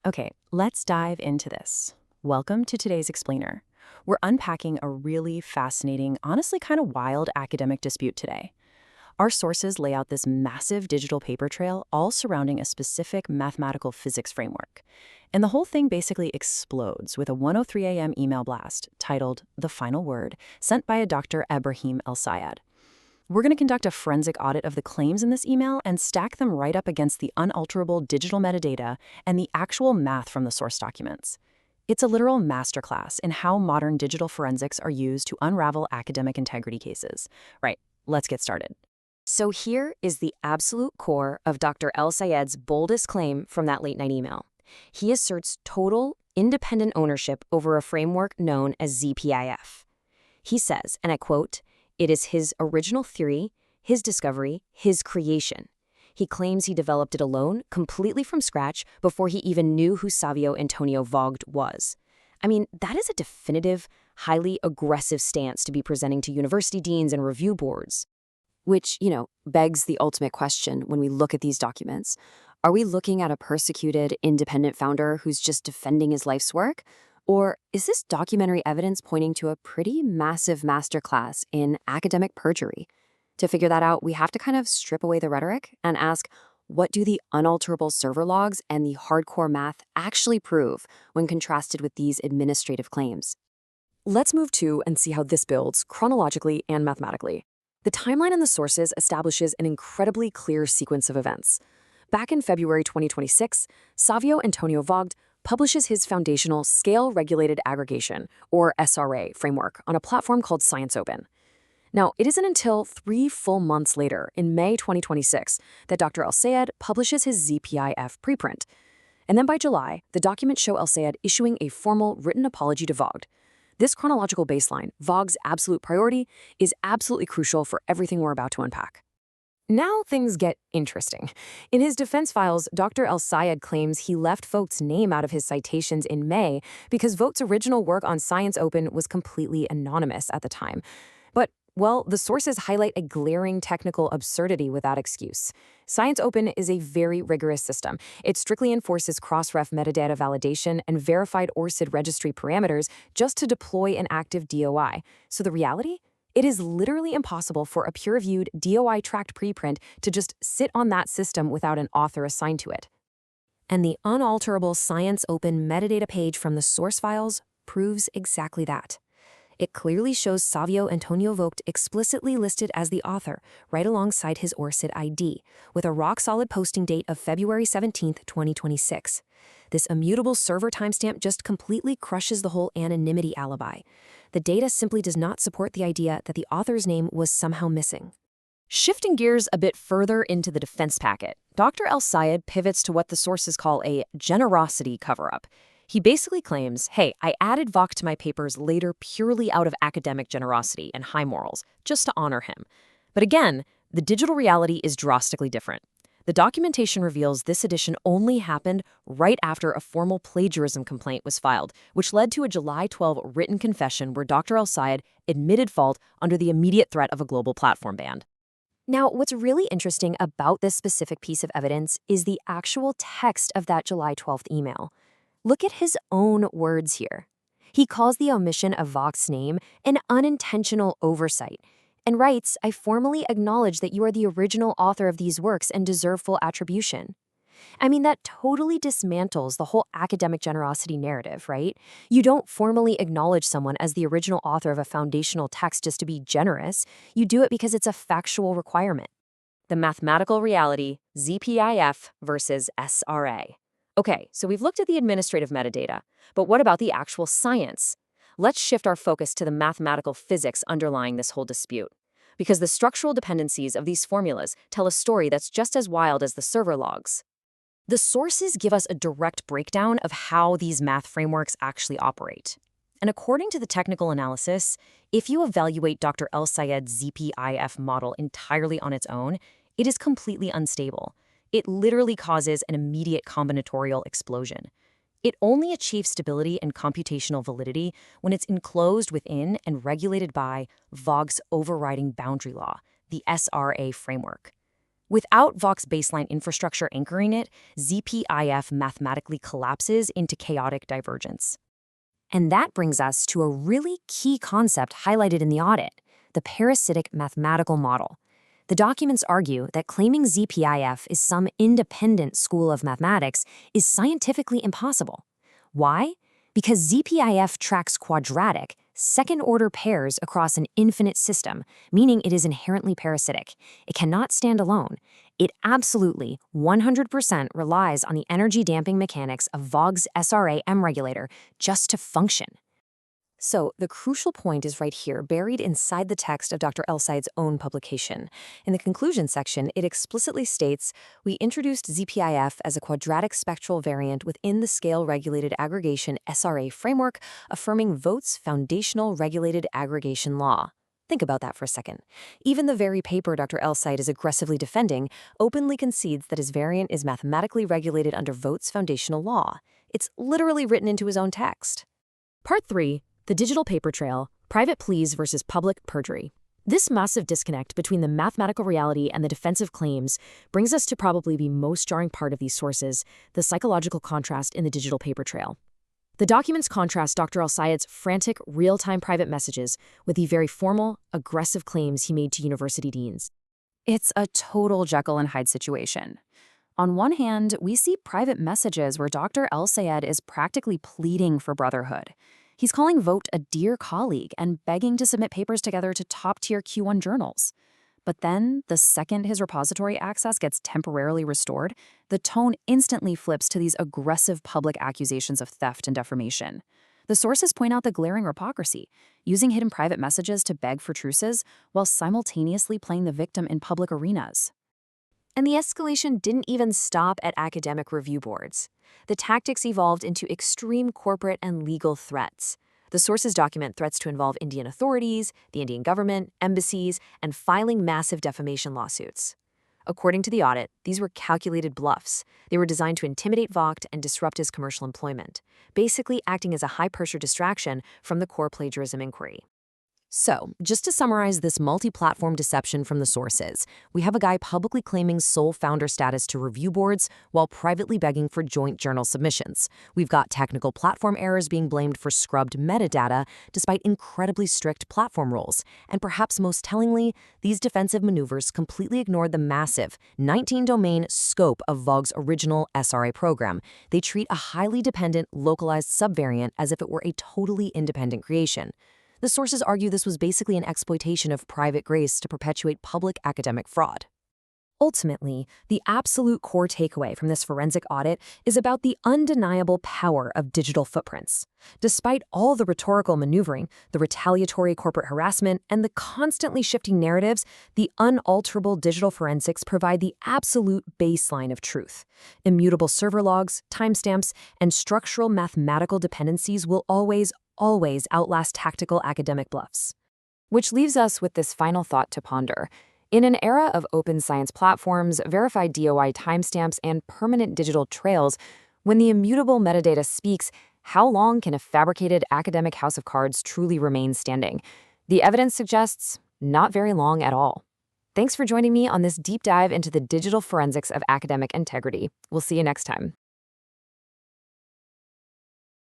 Okay, let's dive into this. Welcome to today's Explainer. We're unpacking a really fascinating, honestly kind of wild academic dispute today. Our sources lay out this massive digital paper trail all surrounding a specific mathematical physics framework. And the whole thing basically explodes with a 1:03 a.m. email blast titled The Final Word, sent by a Dr. Ebrahim Elsayed. We're going to conduct a forensic audit of the claims in this email and stack them right up against the unalterable digital metadata and the actual math from the source documents. It's a literal masterclass in how modern digital forensics are used to unravel academic integrity cases. Right, let's get started. So here is the absolute core of Dr. Elsayed's boldest claim from that late-night email. He asserts total, independent ownership over a framework known as ZPIF. He says, and I quote, "It is his original theory, his discovery, his creation. He claims he developed it alone, completely from scratch, before he even knew who Savio Antonio Vogt was." I mean, that is a definitive, highly aggressive stance to be presenting to university deans and review boards. Which, begs the ultimate question when we look at these documents. Are we looking at a persecuted, independent founder who's just defending his life's work? Or is this documentary evidence pointing to a pretty massive masterclass in academic perjury? To figure that out, we have to kind of strip away the rhetoric and ask, what do the unalterable server logs and the hardcore math actually prove when contrasted with these administrative claims? Let's move to and see how this builds chronologically and mathematically. The timeline in the sources establishes an incredibly clear sequence of events. Back in February 2026, Savio Antonio Vogt publishes his foundational Scale-Regulated Aggregation, or SRA, framework on a platform called ScienceOpen. Now, it isn't until 3 full months later, in May 2026, that Dr. Elsayed publishes his ZPIF preprint. And then by July, the documents show Elsayed issuing a formal written apology to Vogt. This chronological baseline, Vogt's absolute priority, is absolutely crucial for everything we're about to unpack. Now things get interesting. In his defense files, Dr. Elsayed claims he left Vogt's name out of his citations in May because Vogt's original work on ScienceOpen was completely anonymous at the time. But, well, the sources highlight a glaring technical absurdity with that excuse. ScienceOpen is a very rigorous system. It strictly enforces cross-ref metadata validation and verified ORCID registry parameters just to deploy an active DOI. So the reality? It is literally impossible for a peer-reviewed DOI-tracked preprint to just sit on that system without an author assigned to it. And the unalterable ScienceOpen metadata page from the source files proves exactly that. It clearly shows Savio Antonio Vogt explicitly listed as the author, right alongside his ORCID ID, with a rock-solid posting date of February 17, 2026. This immutable server timestamp just completely crushes the whole anonymity alibi. The data simply does not support the idea that the author's name was somehow missing. Shifting gears a bit further into the defense packet, Dr. Elsayed pivots to what the sources call a generosity cover-up. He basically claims, hey, I added Vogt to my papers later purely out of academic generosity and high morals, just to honor him. But again, the digital reality is drastically different. The documentation reveals this addition only happened right after a formal plagiarism complaint was filed, which led to a July 12 written confession where Dr. Elsayed admitted fault under the immediate threat of a global platform ban. Now, what's really interesting about this specific piece of evidence is the actual text of that July 12th email. Look at his own words here. He calls the omission of Vogt's name an unintentional oversight and writes, "I formally acknowledge that you are the original author of these works and deserve full attribution." I mean, that totally dismantles the whole academic generosity narrative, right? You don't formally acknowledge someone as the original author of a foundational text just to be generous. You do it because it's a factual requirement. The mathematical reality, ZPIF versus SRA. Okay, so we've looked at the administrative metadata, but what about the actual science? Let's shift our focus to the mathematical physics underlying this whole dispute, because the structural dependencies of these formulas tell a story that's just as wild as the server logs. The sources give us a direct breakdown of how these math frameworks actually operate. And according to the technical analysis, if you evaluate Dr. Elsayed's ZPIF model entirely on its own, it is completely unstable. It literally causes an immediate combinatorial explosion. It only achieves stability and computational validity when it's enclosed within and regulated by Vogt's overriding boundary law, the SRA framework. Without Vox's baseline infrastructure anchoring it, ZPIF mathematically collapses into chaotic divergence. And that brings us to a really key concept highlighted in the audit, the parasitic mathematical model. The documents argue that claiming ZPIF is some independent school of mathematics is scientifically impossible. Why? Because ZPIF tracks quadratic, second-order pairs across an infinite system, meaning it is inherently parasitic. It cannot stand alone. It absolutely, 100% relies on the energy-damping mechanics of Vox's SRA AM-Regulator just to function. So, the crucial point is right here, buried inside the text of Dr. Elsayed's own publication. In the conclusion section, it explicitly states, "We introduced ZPIF as a quadratic spectral variant within the Scale-Regulated Aggregation SRA framework, affirming Vought's foundational regulated aggregation law." Think about that for a second. Even the very paper Dr. Elsayed is aggressively defending openly concedes that his variant is mathematically regulated under Vought's foundational law. It's literally written into his own text. Part 3. The digital paper trail, private pleas versus public perjury. This massive disconnect between the mathematical reality and the defensive claims brings us to probably the most jarring part of these sources, the psychological contrast in the digital paper trail. The documents contrast Dr. Elsayed's frantic, real-time private messages with the very formal, aggressive claims he made to university deans. It's a total Jekyll and Hyde situation. On one hand, we see private messages where Dr. Elsayed is practically pleading for brotherhood. He's calling Vogt a dear colleague and begging to submit papers together to top-tier Q1 journals. But then, the second his repository access gets temporarily restored, the tone instantly flips to these aggressive public accusations of theft and defamation. The sources point out the glaring hypocrisy, using hidden private messages to beg for truces while simultaneously playing the victim in public arenas. And the escalation didn't even stop at academic review boards. The tactics evolved into extreme corporate and legal threats. The sources document threats to involve Indian authorities, the Indian government, embassies, and filing massive defamation lawsuits. According to the audit, these were calculated bluffs. They were designed to intimidate Vogt and disrupt his commercial employment, basically acting as a high-pressure distraction from the core plagiarism inquiry. So, just to summarize this multi-platform deception from the sources, we have a guy publicly claiming sole founder status to review boards while privately begging for joint journal submissions. We've got technical platform errors being blamed for scrubbed metadata despite incredibly strict platform rules. And perhaps most tellingly, these defensive maneuvers completely ignored the massive 19-domain scope of Vought's original SRA program. They treat a highly dependent, localized subvariant as if it were a totally independent creation. The sources argue this was basically an exploitation of private grace to perpetuate public academic fraud. Ultimately, the absolute core takeaway from this forensic audit is about the undeniable power of digital footprints. Despite all the rhetorical maneuvering, the retaliatory corporate harassment, and the constantly shifting narratives, the unalterable digital forensics provide the absolute baseline of truth. Immutable server logs, timestamps, and structural mathematical dependencies will always outlast tactical academic bluffs. Which leaves us with this final thought to ponder. In an era of open science platforms, verified DOI timestamps, and permanent digital trails, when the immutable metadata speaks, how long can a fabricated academic house of cards truly remain standing? The evidence suggests not very long at all. Thanks for joining me on this deep dive into the digital forensics of academic integrity. We'll see you next time.